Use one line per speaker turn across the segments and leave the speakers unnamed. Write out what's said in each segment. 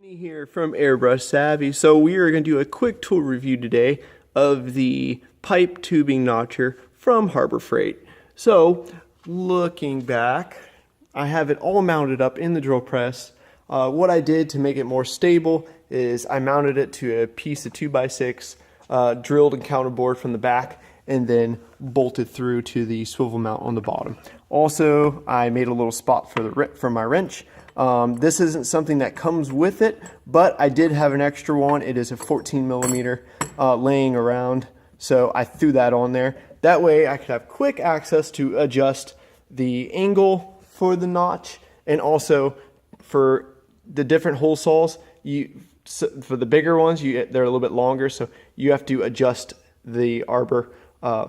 Here from Airbrush Savvy. So we are going to do a quick tool review today of the pipe tubing notcher from Harbor Freight. So looking back, I have it all mounted up in the drill press. What I did to make it more stable is I mounted it to a piece of 2x6 drilled and counterbore from the back and then bolted through to the swivel mount on the bottom. Also, I made a little spot for my wrench. This isn't something that comes with it, but I did have an extra one. It is a 14 millimeter laying around, so I threw that on there. That way I could have quick access to adjust the angle for the notch, and also for the different hole saws, for the bigger ones, they're a little bit longer, so you have to adjust the arbor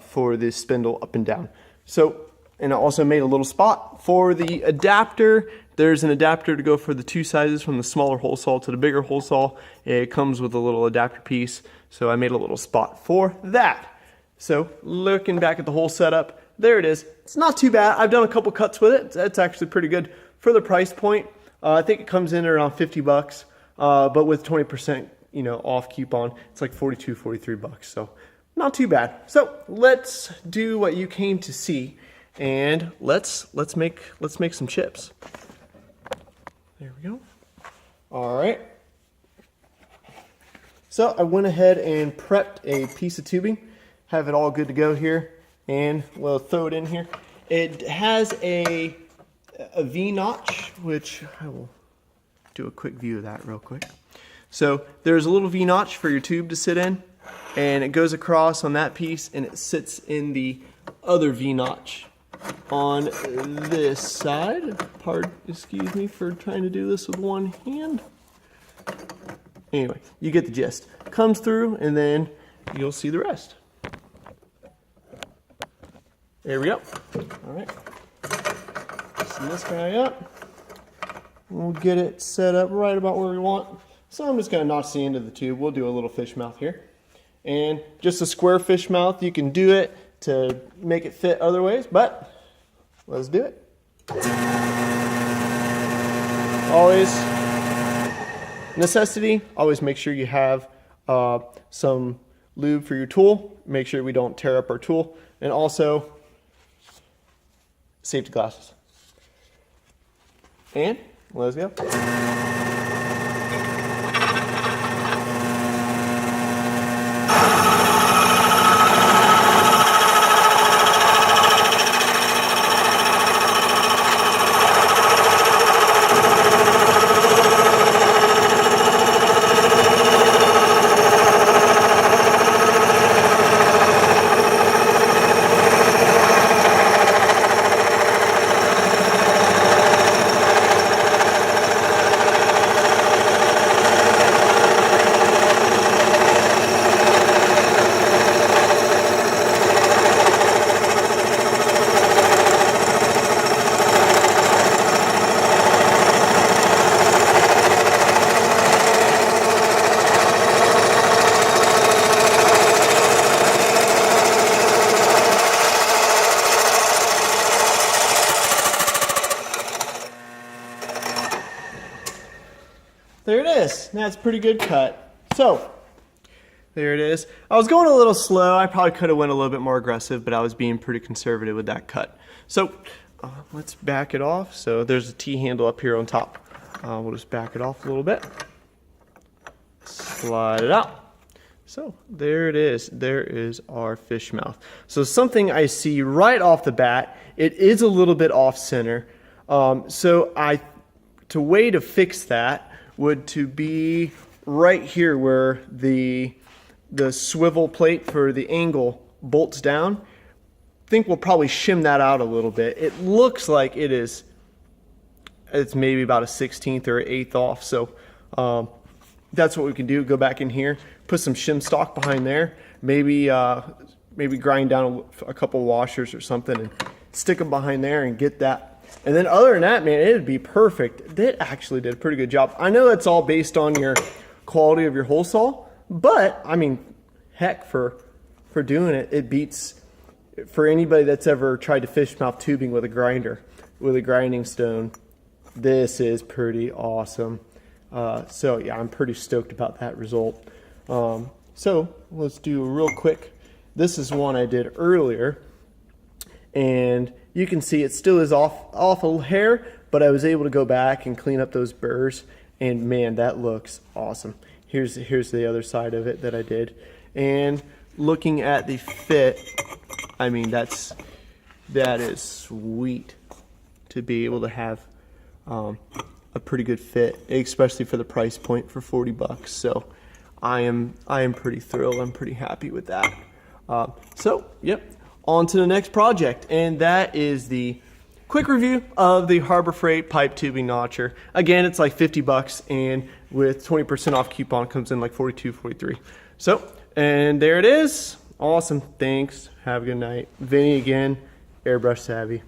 for the spindle up and down. So, and I also made a little spot for the adapter. There's an adapter to go for the two sizes, from the smaller hole saw to the bigger hole saw. It comes with a little adapter piece, so I made a little spot for that. So looking back at the whole setup, there it is. It's not too bad. I've done a couple cuts with it. That's actually pretty good for the price point. I think it comes in around 50 bucks, but with 20% off coupon, it's like 42, 43 bucks. So not too bad. So let's do what you came to see, and let's make some chips. There we go. All right. So I went ahead and prepped a piece of tubing, have it all good to go here, and we'll throw it in here. It has a V-notch, which I will do a quick view of that real quick. So there's a little V-notch for your tube to sit in, and it goes across on that piece, and it sits in the other V-notch on this side. Excuse me for trying to do this with one hand. Anyway, you get the gist. Comes through, and then you'll see the rest. There we go. All right. Loosen this guy up. We'll get it set up right about where we want. So I'm just going to notch the end of the tube. We'll do a little fish mouth here. And just a square fish mouth. You can do it to make it fit other ways, but let's do it. Always, necessity, always make sure you have some lube for your tool. Make sure we don't tear up our tool. And also, safety glasses. And let's go. There it is. That's a pretty good cut. So, there it is. I was going a little slow. I probably could have went a little bit more aggressive, but I was being pretty conservative with that cut. So, let's back it off. So, there's a T-handle up here on top. We'll just back it off a little bit. Slide it out. So, there it is. There is our fish mouth. So, something I see right off the bat, it is a little bit off center. To way to fix that would to be right here where the swivel plate for the angle bolts down. I think we'll probably shim that out a little bit. It looks like it's maybe about a 16th or an 1/8 off. So that's what we can do. Go back in here, put some shim stock behind there, maybe grind down a couple washers or something and stick them behind there and get that. And then other than that, man, it'd be perfect. It actually did a pretty good job. I know that's all based on your quality of your hole saw, but I mean, heck, for doing it, it beats, for anybody that's ever tried to fish mouth tubing with a grinder, with a grinding stone, this is pretty awesome. So yeah, I'm pretty stoked about that result. So let's do a real quick. This is one I did earlier, and you can see it still is awful hair, but I was able to go back and clean up those burrs, and man, that looks awesome. Here's the other side of it that I did, and looking at the fit, I mean that is sweet to be able to have a pretty good fit, especially for the price point for 40 bucks. So I am pretty thrilled. I'm pretty happy with that. So yep, on to the next project, and that is the quick review of the Harbor Freight pipe tubing notcher. Again, it's like 50 bucks, and with 20% off coupon comes in like 42, 43. So, and there it is. Awesome. Thanks. Have a good night. Vinny again, Airbrush Savvy.